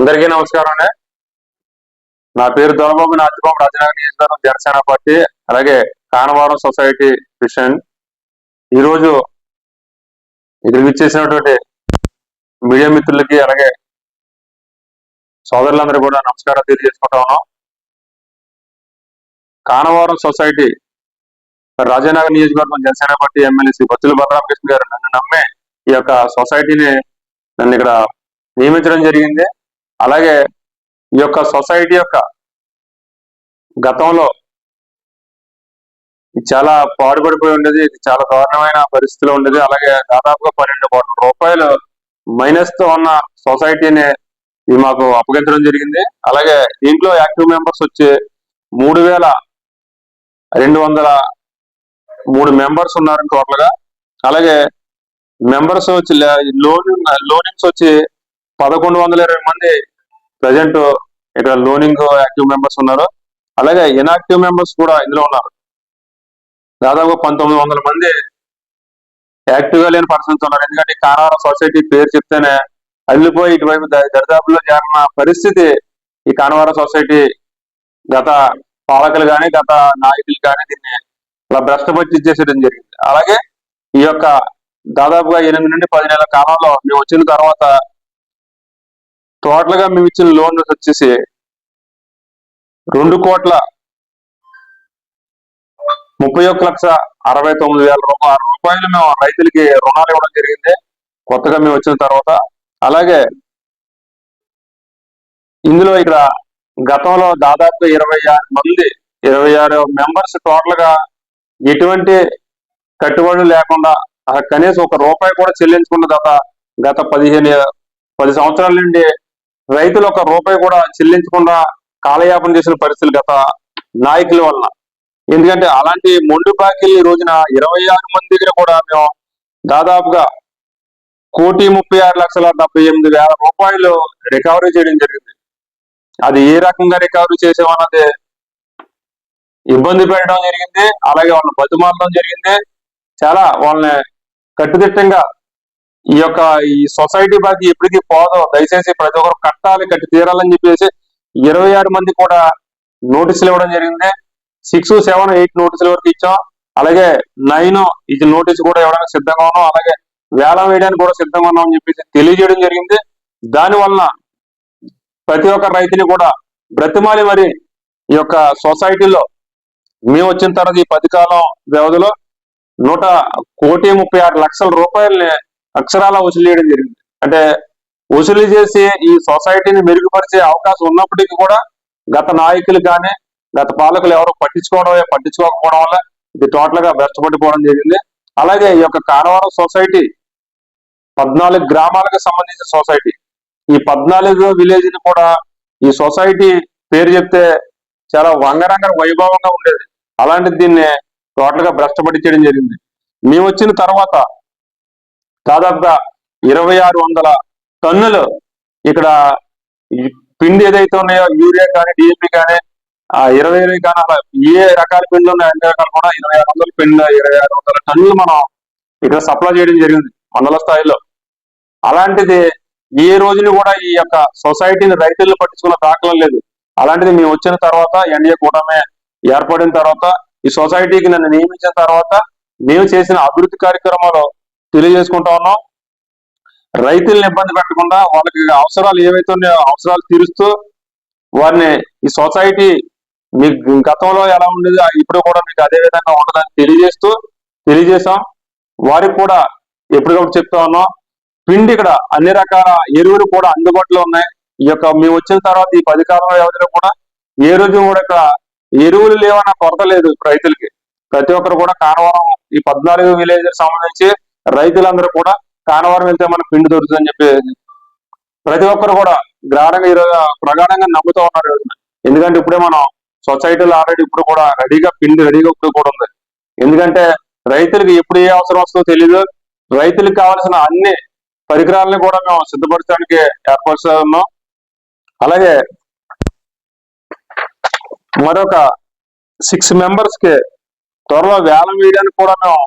అందరికీ నమస్కారం అండి. నా పేరు దొరబాబు నాచిబాబు, రాజనగర్ నియోజకవర్గం, జనసేన పార్టీ, అలాగే కానవరం సొసైటీ ప్రెసిడెంట్. ఈరోజు ఇక్కడ విచ్చేసినటువంటి మీడియా మిత్రులకి అలాగే సోదరులందరూ కూడా నమస్కారం తెలియజేసుకుంటా ఉన్నాం. కానవరం సొసైటీ రాజనగర్ నియోజకవర్గం జనసేన పార్టీ ఎమ్మెల్యే శ్రీ బత్తుల బలరామకృష్ణ గారు నన్ను నమ్మే ఈ యొక్క సొసైటీని నన్ను ఇక్కడ నియమించడం జరిగింది. అలాగే ఈ యొక్క సొసైటీ యొక్క గతంలో చాలా పాడుపడిపోయి ఉండేది, చాలా దారుణమైన పరిస్థితిలో ఉండేది. అలాగే దాదాపుగా 12 కోట్ల రూపాయలు మైనస్ తో ఉన్న సొసైటీని ఇది మాకు అప్పగించడం జరిగింది. అలాగే దీంట్లో యాక్టివ్ మెంబర్స్ వచ్చి 3203 మెంబర్స్ ఉన్నారు టోటల్ గా. అలాగే మెంబర్స్ వచ్చి లోనింగ్స్ వచ్చి 1120 మంది ప్రజెంట్ ఇక్కడ లోనింగ్ యాక్టివ్ మెంబర్స్ ఉన్నారు. అలాగే ఇన్యాక్టివ్ మెంబర్స్ కూడా ఇందులో ఉన్నారు. దాదాపు 1900 మంది యాక్టివ్ గా లేని పర్సన్స్ ఉన్నారు. ఎందుకంటే కానవరం సొసైటీ పేరు చెప్తేనే అల్లిపోయి ఇటువైపు దరిదాపుల్లో చేరిన పరిస్థితి ఈ కానవరం సొసైటీ గత పాలకులు కానీ గత నాయకులు కానీ దీన్ని అలా భ్రష్టపట్టించేసేయడం జరిగింది. అలాగే ఈ యొక్క దాదాపుగా 8 నుండి 10 నెలల కాలంలో మేము వచ్చిన తర్వాత టోటల్ గా మేము ఇచ్చిన లోన్ వచ్చేసి 2,31,69,000 రూపాయలు మేము రైతులకి రుణాలు ఇవ్వడం జరిగింది కొత్తగా మేము వచ్చిన తర్వాత. అలాగే ఇందులో ఇక్కడ గతంలో దాదాపు 26 మెంబర్స్ టోటల్ గా ఎటువంటి కట్టుబడులు లేకుండా కనీసం 1 రూపాయి కూడా చెల్లించకుండా గత 10 సంవత్సరాల నుండి రైతులు 1 రూపాయి కూడా చెల్లించకుండా కాలయాపన చేసిన పరిస్థితులు గత నాయకుల వలన. ఎందుకంటే అలాంటి మొండు బాకీలు ఈ రోజున 26 మంది దగ్గర కూడా మేము దాదాపుగా 1,36,78,000 రూపాయలు రికవరీ చేయడం జరిగింది. అది ఏ రకంగా రికవరీ చేసామన్నది ఇబ్బంది పెట్టడం జరిగింది. అలాగే వాళ్ళని బతిమాలడం జరిగింది. చాలా వాళ్ళని కట్టుదిట్టంగా ఈ సొసైటీ బాకీ ఎప్పటికీ పోదో, దయచేసి ప్రతి ఒక్కరు కట్టాలి, కట్టి తీరాలని చెప్పేసి 26 మంది కూడా నోటీసులు ఇవ్వడం జరిగింది. 6, 7, 8 నోటీసుల వరకు ఇచ్చాం. అలాగే 9 ఇది నోటీసు కూడా ఇవ్వడానికి సిద్ధంగా ఉన్నాం. అలాగే వేలం వేయడానికి కూడా సిద్ధంగా ఉన్నాం అని చెప్పేసి తెలియజేయడం జరిగింది. దానివలన ప్రతి ఒక్క రైతుని కూడా బ్రతిమాలి మరి ఈ యొక్క సొసైటీలో మేము వచ్చిన తర్వాత ఈ 10 కాలం వ్యవధిలో 1,36,00,000 రూపాయలని అక్షరాల వసూలు చేయడం జరిగింది. అంటే వసూలు చేసి ఈ సొసైటీని మెరుగుపరిచే అవకాశం ఉన్నప్పటికీ కూడా గత నాయకులు కానీ గత పాలకులు ఎవరు పట్టించుకోకపోవడం వల్ల ఇది టోటల్ గా భ్రష్టపడిపోవడం జరిగింది. అలాగే ఈ యొక్క కానవరం సొసైటీ 14 గ్రామాలకు సంబంధించిన సొసైటీ. ఈ 14 విలేజ్ ని కూడా ఈ సొసైటీ పేరు చెప్తే చాలా వంగరంగ వైభవంగా ఉండేది. అలాంటి దీన్ని టోటల్ గా భ్రష్టపట్టించడం జరిగింది. మేము వచ్చిన తర్వాత దాదాపుగా 2,600 టన్నులు ఇక్కడ పిండి ఏదైతే ఉన్నాయో యూరియా కానీ డిఏపి కానీ 20 కానీ అలా ఏ రకాల పిండి ఉన్నాయో అన్ని రకాలు కూడా 2,600 పిండి 2,600 టన్నులు మనం ఇక్కడ సప్లై చేయడం జరిగింది మండల స్థాయిలో. అలాంటిది ఏ రోజుని కూడా ఈ యొక్క సొసైటీని రైతులను పట్టించుకున్న దాఖలం లేదు. అలాంటిది మేము వచ్చిన తర్వాత ఎన్డీఏ కూటమి ఏర్పడిన తర్వాత ఈ సొసైటీకి నన్ను నియమించిన తర్వాత మేము చేసిన అభివృద్ధి కార్యక్రమాలు తెలియజేసుకుంటా ఉన్నాం. రైతులను ఇబ్బంది పెట్టకుండా వాళ్ళకి అవసరాలు ఏవైతే ఉన్నాయో అవసరాలు తీరుస్తూ వారిని ఈ సొసైటీ మీకు గతంలో ఎలా ఉండేది ఇప్పుడు కూడా మీకు అదే విధంగా ఉండదని తెలియజేసాం. వారికి కూడా ఎప్పటికప్పుడు చెప్తా ఉన్నాం. పిండి ఇక్కడ అన్ని రకాల ఎరువులు కూడా అందుబాటులో ఉన్నాయి. ఈ యొక్క మేము వచ్చిన తర్వాత ఈ 10 కాలం వ్యవధిలో కూడా ఏ రోజు కూడా ఇక్కడ ఎరువులు లేవన్న కొరత లేదు రైతులకి. ప్రతి ఒక్కరు కూడా కానవరం ఈ 14 విలేజ్ సంబంధించి రైతులందరూ కూడా కానవరం వెళ్తే మనకు పిండి దొరుకుతుందని చెప్పి ప్రతి ఒక్కరు కూడా ప్రగాఢంగా నమ్ముతూ ఉన్నారు. ఎందుకంటే ఇప్పుడే మనం సొసైటీలో ఆల్రెడీ ఇప్పుడు కూడా పిండి రెడీగా ఇప్పుడు కూడా ఉంది. ఎందుకంటే రైతులకు ఎప్పుడు ఏ అవసరం వస్తుందో తెలియదు. రైతులకు కావాల్సిన అన్ని పరికరాలని కూడా మేము సిద్ధపరచడానికి ఏర్పరుస్తూ ఉన్నాం. అలాగే మరొక 6 మెంబర్స్ కి త్వరలో వేలం వేయడానికి కూడా మేము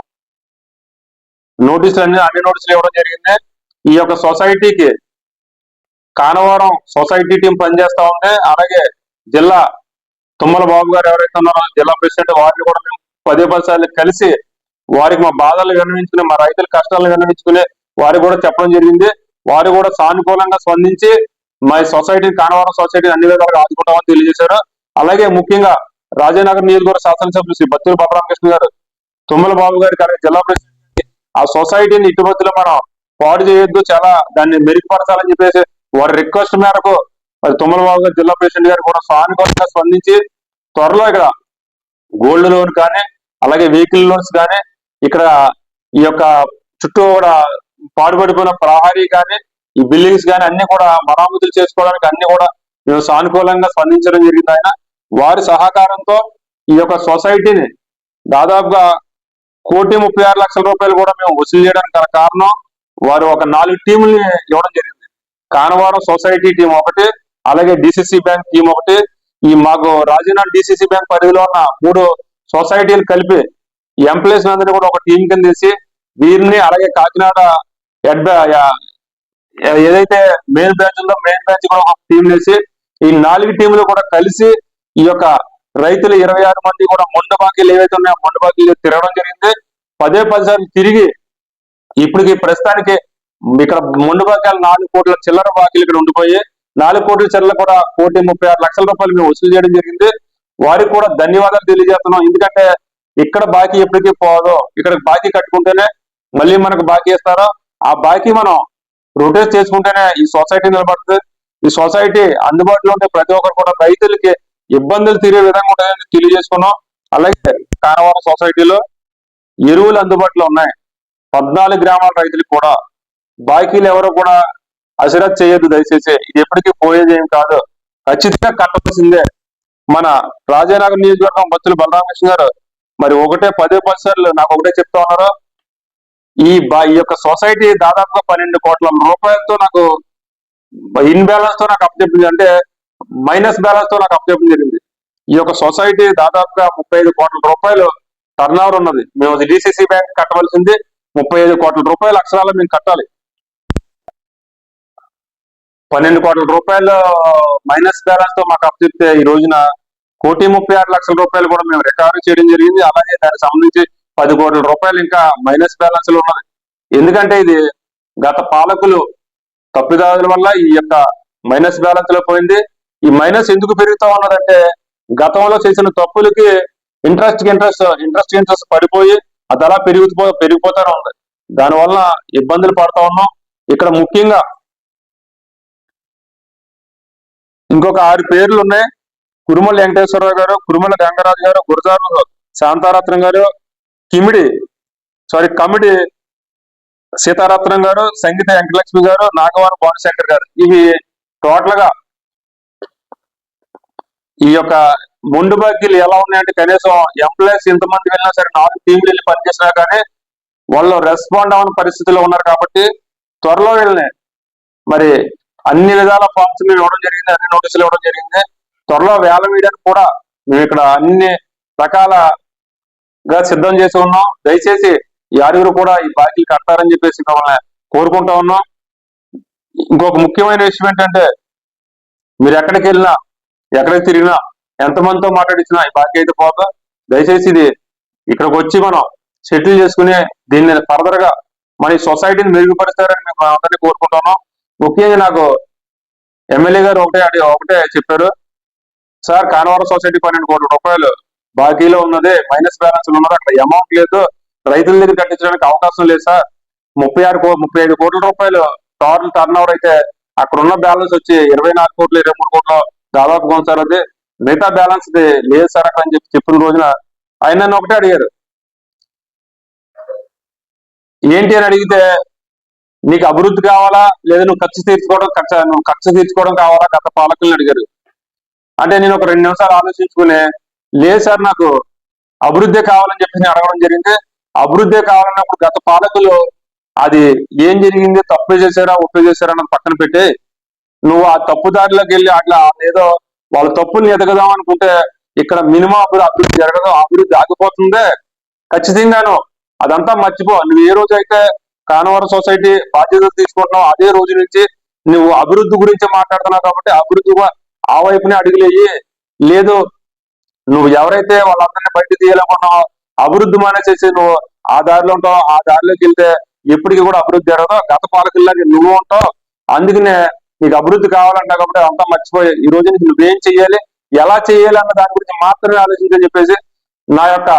అన్ని నోటీసులు ఇవ్వడం జరిగింది. ఈ యొక్క సొసైటీకి కానవరం సొసైటీ టీం పనిచేస్తా ఉంది. అలాగే జిల్లా తుమ్మల బాబు గారు ఎవరైతే ఉన్నారో జిల్లా ప్రెసిడెంట్, వారిని కూడా మేము 10 సార్లు కలిసి వారికి మా బాధలు విన్నవించుకుని, మా రైతుల కష్టాలు విన్నవించుకుని వారికి కూడా చెప్పడం జరిగింది. వారు కూడా సానుకూలంగా స్పందించి మా సొసైటీ, కానవరం సొసైటీని అన్ని విధాలుగా ఆదుకుంటామని తెలియజేశారు. అలాగే ముఖ్యంగా రాజానగర్ నియోజకవర్గ శాసనసభ్యులు శ్రీ బత్తుల బలరామకృష్ణ గారు, తుమ్మల బాబు గారికి, అలాగే జిల్లా ప్రెసిడెంట్ ఆ సొసైటీని ఇటుమతిలో మనం పాడు చేయొద్దు, చాలా దాన్ని మెరుగుపరచాలని చెప్పేసి వారి రిక్వెస్ట్ మేరకు మరి తుమ్మల బాబు గారు జిల్లా ప్రెసిడెంట్ గారు కూడా సానుకూలంగా స్పందించి త్వరలో ఇక్కడ గోల్డ్ లోన్ కానీ, అలాగే వెహికల్ లోన్స్ కానీ, ఇక్కడ ఈ యొక్క చుట్టూ కూడా పాడుపడిపోయిన ప్రహారీ కానీ, ఈ బిల్డింగ్స్ కానీ అన్ని కూడా మరామతులు చేసుకోవడానికి అన్ని కూడా మేము సానుకూలంగా స్పందించడం జరిగింది. ఆయన వారి సహకారంతో ఈ యొక్క సొసైటీని దాదాపుగా 1,36,00,000 రూపాయలు కూడా మేము వసూలు చేయడానికి గల కారణం వారు ఒక 4 టీముల్ని ఇవ్వడం జరిగింది. కానవరం సొసైటీ టీం ఒకటి, అలాగే డిసిసి బ్యాంక్ టీం ఒకటి, ఈ మాకు రాజీనాథ్ డిసిసి బ్యాంక్ పరిధిలో ఉన్న 3 సొసైటీలు కలిపి ఎంప్లాయీస్ అందరినీ కూడా ఒక టీం కింద తీసి వీరిని, అలాగే కాకినాడ ఏదైతే మెయిన్ బ్రాంచ్ ఉందో మెయిన్ బ్రాంచ్ కూడా ఒక టీం వేసి ఈ 4 టీంలు కూడా కలిసి ఈ యొక్క రైతులు 26 మంది కూడా మొండు బాకీలు ఏవైతే ఉన్నాయో మొండు బాకీలు తిరగడం జరిగింది. 10 సార్లు తిరిగి ఇప్పటికి ప్రస్తుతానికి ఇక్కడ మొండు బాకీలు 4 కోట్ల చిల్లర బాకీలు ఇక్కడ ఉండిపోయి 4 కోట్ల చిల్లర కూడా 1,36,00,000 రూపాయలు మేము వసూలు చేయడం జరిగింది. వారికి కూడా ధన్యవాదాలు తెలియజేస్తున్నాం. ఎందుకంటే ఇక్కడ బాకీ ఎప్పటికీ పోదో, ఇక్కడ బాకీ కట్టుకుంటేనే మళ్ళీ మనకు బాకీ ఇస్తారో, ఆ బాకీ మనం రొటేట్ చేసుకుంటేనే ఈ సొసైటీ నిలబడుతుంది. ఈ సొసైటీ అందుబాటులో ఉంటే ప్రతి ఒక్కరు కూడా రైతులకి ఇబ్బందులు తీరే విధంగా ఉంటుందని తెలియజేసుకున్నాం. అలాగే కానవరం సొసైటీలో ఎరువులు అందుబాటులో ఉన్నాయి. 14 గ్రామాల రైతులకు కూడా బాకీలు ఎవరు కూడా అసిరత్ చేయొద్దు దయచేసి. ఇది ఎప్పటికీ పోయేది ఏం కాదు, ఖచ్చితంగా కట్టవలసిందే. మన రాజానగర్ నియోజకవర్గం బత్తుల బలరామకృష్ణ గారు మరి 10 సార్లు నాకు ఒకటే చెప్తా ఉన్నారు. ఈ యొక్క సొసైటీ దాదాపుగా 12 కోట్ల రూపాయలతో నాకు ఇన్ బ్యాలెన్స్ తో నాకు అప్పచెప్పింది, అంటే మైనస్ బ్యాలెన్స్ తో నాకు అప్పచెప్పడం జరిగింది. ఈ యొక్క సొసైటీ దాదాపుగా 35 కోట్ల రూపాయలు టర్న్ ఓవర్ ఉన్నది. మేము డిసిసి బ్యాంక్ కట్టవలసింది 35 కోట్ల రూపాయలు అక్షరాలు మేము కట్టాలి. 12 కోట్ల రూపాయలు మైనస్ బ్యాలెన్స్ తో మాకు అప్పచెప్తే ఈ రోజున 1,36,00,000 రూపాయలు కూడా మేము రికవరీ చేయడం జరిగింది. అలాగే దానికి సంబంధించి 10 కోట్ల రూపాయలు ఇంకా మైనస్ బ్యాలెన్స్ లో ఉన్నది. ఎందుకంటే ఇది గత పాలకులు తప్పిదారుల వల్ల ఈ యొక్క మైనస్ బ్యాలెన్స్ లో పోయింది. ఈ మైనస్ ఎందుకు పెరుగుతా ఉన్నదంటే గతంలో చేసిన తప్పులకి ఇంట్రెస్ట్ పడిపోయి అది అలా పెరిగిపోతానే ఉంది. దానివల్ల ఇబ్బందులు పడతా ఉన్నాం. ఇక్కడ ముఖ్యంగా ఇంకొక 6 పేర్లు ఉన్నాయి. కురుమల వెంకటేశ్వరరావు గారు, కురుమల గంగరాజు గారు, గురజారు శాంతారత్నం గారు, కమిడి సీతారత్నం గారు, సంగీత వెంకటలక్ష్మి గారు, నాగవరం భానుశంకర్ గారు. ఇవి టోటల్ గా ఈ యొక్క మొండు బాకీలు ఎలా ఉన్నాయంటే కనీసం ఎంప్లాయీస్ ఇంతమంది వెళ్ళినా సరే 4 టీంలు వెళ్ళి పనిచేసినా కానీ వాళ్ళు రెస్పాండ్ అవ్వని పరిస్థితిలో ఉన్నారు. కాబట్టి త్వరలో వెళ్ళినాయి మరి అన్ని విధాల ఫార్మ్స్ మేము ఇవ్వడం జరిగింది, అన్ని నోటీసులు ఇవ్వడం జరిగింది. త్వరలో వేల మీడియాకు కూడా మేము ఇక్కడ అన్ని రకాలుగా సిద్ధం చేసి ఉన్నాం. దయచేసి ఈ 6 కూడా ఈ బాకీలు కట్టారని చెప్పేసి మిమ్మల్ని కోరుకుంటా ఉన్నాం. ఇంకొక ముఖ్యమైన విషయం ఏంటంటే మీరు ఎక్కడికి వెళ్ళినా, ఎక్కడికి తిరిగినా, ఎంతమందితో మాట్లాడించినా ఈ బాకీ అయితే పోతా. దయచేసి ఇది ఇక్కడికి వచ్చి మనం సెటిల్ చేసుకుని దీన్ని ఫర్దర్ గా మన ఈ సొసైటీని మెరుగుపరుస్తారని మేము అందరినీ కోరుకుంటున్నాం. ముఖ్యంగా నాకు ఎమ్మెల్యే గారు ఒకటే చెప్పారు, సార్ కానవరం సొసైటీ 12 కోట్ల రూపాయలు బాకీలో ఉన్నది, మైనస్ బ్యాలెన్స్ ఉన్నది, అక్కడ అమౌంట్ లేదు, రైతుల దగ్గర కట్టించడానికి అవకాశం లేదు సార్. 35 కోట్ల రూపాయలు టోటల్ టర్న్ ఓవర్ అయితే అక్కడ ఉన్న బ్యాలెన్స్ వచ్చి 24 కోట్లు 23 కోట్లు దాదాపు కొనసారది, మిగతా బ్యాలెన్స్ లేదు సార్ అక్కడ అని చెప్పిన రోజున ఆయన నన్ను ఒకటే అడిగారు, ఏంటి అని అడిగితే నీకు అభివృద్ధి కావాలా లేదా నువ్వు ఖర్చు తీర్చుకోవడం కావాలా గత పాలకులను అడిగారు. అంటే నేను ఒక 2 నిమిషాలు ఆలోచించుకుని లేదు సార్ నాకు అభివృద్ధి కావాలని చెప్పి అడగడం జరిగింది. అభివృద్ధి కావాలన్నప్పుడు గత పాలకులు అది ఏం జరిగింది, తప్పు చేశారా ఒప్పు చేశారా అన్నది పక్కన పెట్టి నువ్వు ఆ తప్పు దారిలోకి వెళ్ళి అట్లా ఏదో వాళ్ళ తప్పుల్ని ఎదగదాం అనుకుంటే ఇక్కడ మినిమం అభివృద్ధి జరగదు, అభివృద్ధి ఆగిపోతుందే. ఖచ్చితంగాను అదంతా మర్చిపో. నువ్వు ఏ రోజు అయితే కానవరం సొసైటీ బాధ్యతలు తీసుకుంటున్నావు అదే రోజు నుంచి నువ్వు అభివృద్ధి గురించి మాట్లాడుతున్నావు కాబట్టి అభివృద్ధి ఆ వైపునే అడుగులేయి. లేదు నువ్వు ఎవరైతే వాళ్ళందరినీ బయట తీయాలనుకున్నావు అభివృద్ధి మానేసేసి నువ్వు ఆ దారిలో ఉంటావు, ఆ దారిలోకి వెళ్తే ఎప్పటికీ కూడా అభివృద్ధి జరగదు, గత పాలకుల్లాగే నువ్వు ఉంటావు. అందుకనే నీకు అభివృద్ధి కావాలంటావు కాబట్టి అంతా మర్చిపోయి ఈ రోజు నుంచి నువ్వేం చెయ్యాలి, ఎలా చేయాలి అన్న దాని గురించి మాత్రమే ఆలోచించని చెప్పేసి నా యొక్క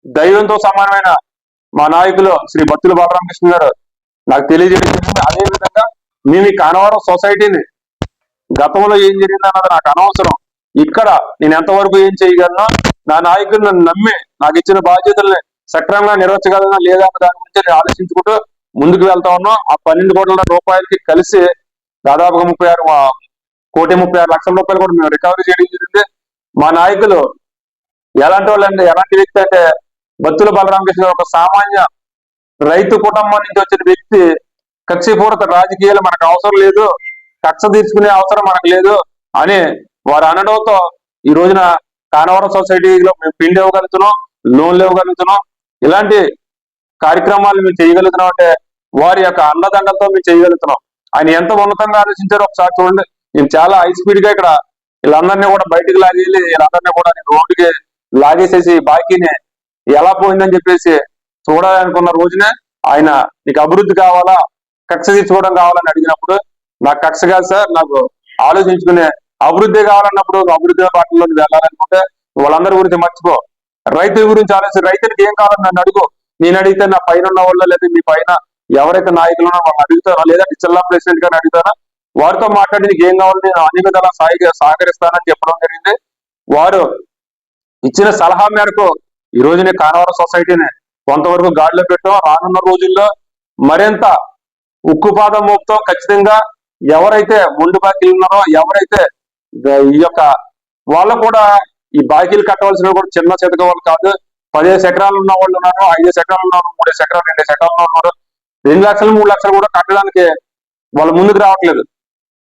దైవంతో సమానమైన మా నాయకులు శ్రీ బత్తుల బాలరామకృష్ణ గారు నాకు తెలియజేయడం జరిగింది. అదే విధంగా మేము ఈ కానవరం సొసైటీని గతంలో ఏం జరిగింది అన్నది నాకు అనవసరం. ఇక్కడ నేను ఎంతవరకు ఏం చేయగలను, నా నాయకులు నన్ను నమ్మి నాకు ఇచ్చిన బాధ్యతల్ని సక్రమంగా నిర్వహించగలనా లేదా అన్న దాని గురించి నేను ఆలోచించుకుంటూ ముందుకు వెళ్తా ఉన్నాం. ఆ 12 కోట్ల రూపాయలకి కలిసి దాదాపుగా 1,36,36,00,000 రూపాయలు కూడా మేము రికవరీ చేయడం జరిగింది. మా నాయకులు ఎలాంటి వాళ్ళంటే ఎలాంటి వ్యక్తి అంటే బత్తుల బలరామకృష్ణ ఒక సామాన్య రైతు కుటుంబం నుంచి వచ్చిన వ్యక్తి. కక్షపూరిత రాజకీయాలు మనకు అవసరం లేదు, కక్ష తీర్చుకునే అవసరం మనకు లేదు అని వారు అనడంతో ఈ రోజున కానవరం సొసైటీలో మేము పిండి ఇవ్వగలుగుతున్నాం, లోన్లు ఇవ్వగలుగుతున్నాం, ఇలాంటి కార్యక్రమాలు మేము చేయగలుగుతున్నాం. అంటే వారి యొక్క అండదండలతో మేము చేయగలుగుతున్నాం. ఆయన ఎంత ఉన్నతంగా ఆలోచించారో ఒకసారి చూడండి. నేను చాలా హై స్పీడ్ గా ఇక్కడ వీళ్ళందరినీ కూడా బయటకు లాగేయాలి, వీళ్ళందరినీ కూడా రోడ్డుకి లాగేసేసి బాకీని ఎలా పోయిందని చెప్పేసి చూడాలనుకున్న రోజునే ఆయన నీకు అభివృద్ధి కావాలా, కక్ష తీర్చుకోవడం కావాలని అడిగినప్పుడు నాకు కక్ష కాదు సార్, నాకు ఆలోచించుకునే అభివృద్ధి కావాలన్నప్పుడు అభివృద్ధి బాటలో వెళ్ళాలనుకుంటే వాళ్ళందరి గురించి మర్చిపో, రైతు గురించి ఆలోచించి రైతునికి ఏం కావాలని నన్ను అడుగు. నేను అడిగితే నా పైన ఉన్న వాళ్ళు లేదా మీ పైన ఎవరైతే నాయకులు ఉన్నారో వాళ్ళని అడుగుతారో లేదంటే జిల్లా ప్రెసిడెంట్ గారిని అడుగుతారా, వారితో మాట్లాడి నీకు ఏం కావాలి నేను అన్ని విధాలా సహకరిస్తానని చెప్పడం జరిగింది. వారు ఇచ్చిన సలహా మేరకు ఈ రోజునే కానవరం సొసైటీని కొంతవరకు గాడిలో పెట్టాం. రానున్న రోజుల్లో మరింత ఉక్కుపాదం మోపుతో ఖచ్చితంగా ఎవరైతే మొండి బాకీలు ఉన్నారో ఎవరైతే ఈ యొక్క వాళ్ళు కూడా ఈ బాకీలు కట్టవలసిన కూడా చిన్న చితక వాళ్ళు కాదు. 15 ఎకరాలు ఉన్న వాళ్ళు ఉన్నారు, 5 ఎకరాలు ఉన్నారు, 3 ఎకరాలు 2 ఎకరాలు ఉన్నారు. 2 లక్షలు 3 లక్షలు కూడా కట్టడానికి వాళ్ళు ముందుకు రావట్లేదు.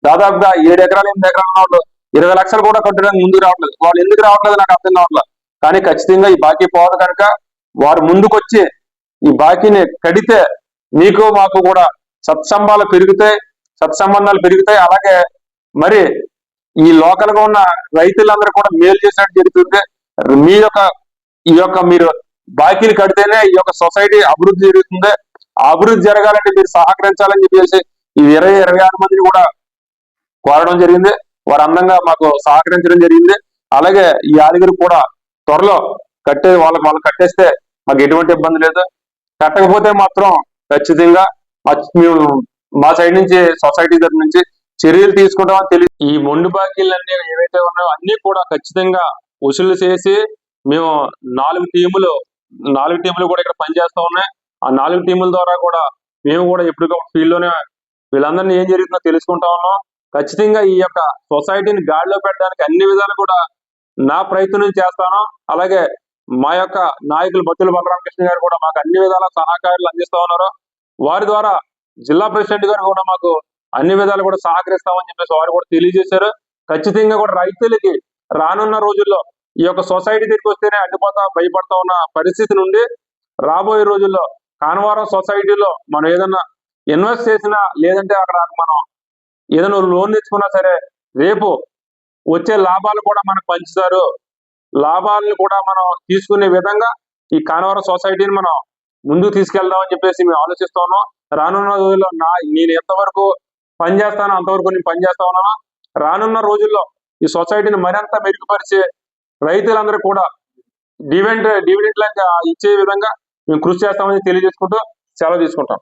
దాదాపుగా 7 ఎకరాలు 8 ఎకరాలు ఉన్న వాళ్ళు 20 లక్షలు కూడా కట్టడానికి ముందుకు రావట్లేదు. వాళ్ళు ఎందుకు రావట్లేదు నాకు అర్థం కావట్లేదు. కానీ ఖచ్చితంగా ఈ బాకీ పోదు కనుక వారు ముందుకొచ్చి ఈ బాకీని కడితే మీకు మాకు కూడా సత్సంబాలు పెరుగుతాయి, సత్సంబంధాలు పెరుగుతాయి. అలాగే మరి ఈ లోకల్ గా ఉన్న రైతులందరూ కూడా మేలు చేసినట్టు జరుగుతుంది. ఈ యొక్క మీరు బాకీలు కడితేనే ఈ యొక్క సొసైటీ అభివృద్ధి జరుగుతుంది. ఆ అభివృద్ధి జరగాలంటే మీరు సహకరించాలని చెప్పేసి ఈ 26 మందిని కూడా కోరడం జరిగింది. వారు అందంగా మాకు సహకరించడం జరిగింది. అలాగే ఈ యాదగిరి కూడా త్వరలో వాళ్ళు కట్టేస్తే మాకు ఎటువంటి ఇబ్బంది లేదు. కట్టకపోతే మాత్రం ఖచ్చితంగా మేము మా సైడ్ నుంచి సొసైటీ తరఫు నుంచి చర్యలు తీసుకుంటామని తెలియదు. ఈ మొండి బాకీలన్నీ ఏవైతే ఉన్నాయో అన్ని కూడా ఖచ్చితంగా వసూలు చేసి మేము 4 టీములు కూడా ఇక్కడ పనిచేస్తా ఉన్నాయి. ఆ 4 టీముల ద్వారా కూడా మేము కూడా ఎప్పటికప్పుడు ఫీల్డ్ లోనే వీళ్ళందరినీ ఏం జరుగుతుందో తెలుసుకుంటా ఉన్నాం. ఖచ్చితంగా ఈ యొక్క సొసైటీని గాడిలో పెట్టడానికి అన్ని విధాలు కూడా నా ప్రయత్నం చేస్తాను. అలాగే మా యొక్క నాయకులు బత్తుల బలరామకృష్ణ గారు కూడా మాకు అన్ని విధాల సహకారాలు అందిస్తా ఉన్నారు. వారి ద్వారా జిల్లా ప్రెసిడెంట్ గారు కూడా మాకు అన్ని విధాలు కూడా సహకరిస్తామని చెప్పేసి వారు కూడా తెలియజేశారు. ఖచ్చితంగా కూడా రైతులకి రానున్న రోజుల్లో ఈ యొక్క సొసైటీ దగ్గరికి వస్తేనే భయపడతా ఉన్న పరిస్థితి నుండి రాబోయే రోజుల్లో కానవరం సొసైటీలో మనం ఏదన్నా ఇన్వెస్ట్ చేసినా లేదంటే అక్కడ మనం ఏదైనా లోన్ తెచ్చుకున్నా సరే రేపు వచ్చే లాభాలు కూడా మనకు పంచుతారు. లాభాలను కూడా మనం తీసుకునే విధంగా ఈ కానవరం సొసైటీని మనం ముందుకు తీసుకెళ్దామని చెప్పేసి మేము ఆలోచిస్తా ఉన్నాం. రానున్న రోజుల్లో నేను ఎంతవరకు పనిచేస్తానో అంతవరకు నేను పనిచేస్తా ఉన్నాను. రానున్న రోజుల్లో ఈ సొసైటీని మరింత మెరుగుపరిచే రైతులందరూ కూడా డివిడెండ్ ఇచ్చే విధంగా మేము కృషి చేస్తామని తెలియజేసుకుంటూ సెలవు తీసుకుంటాం.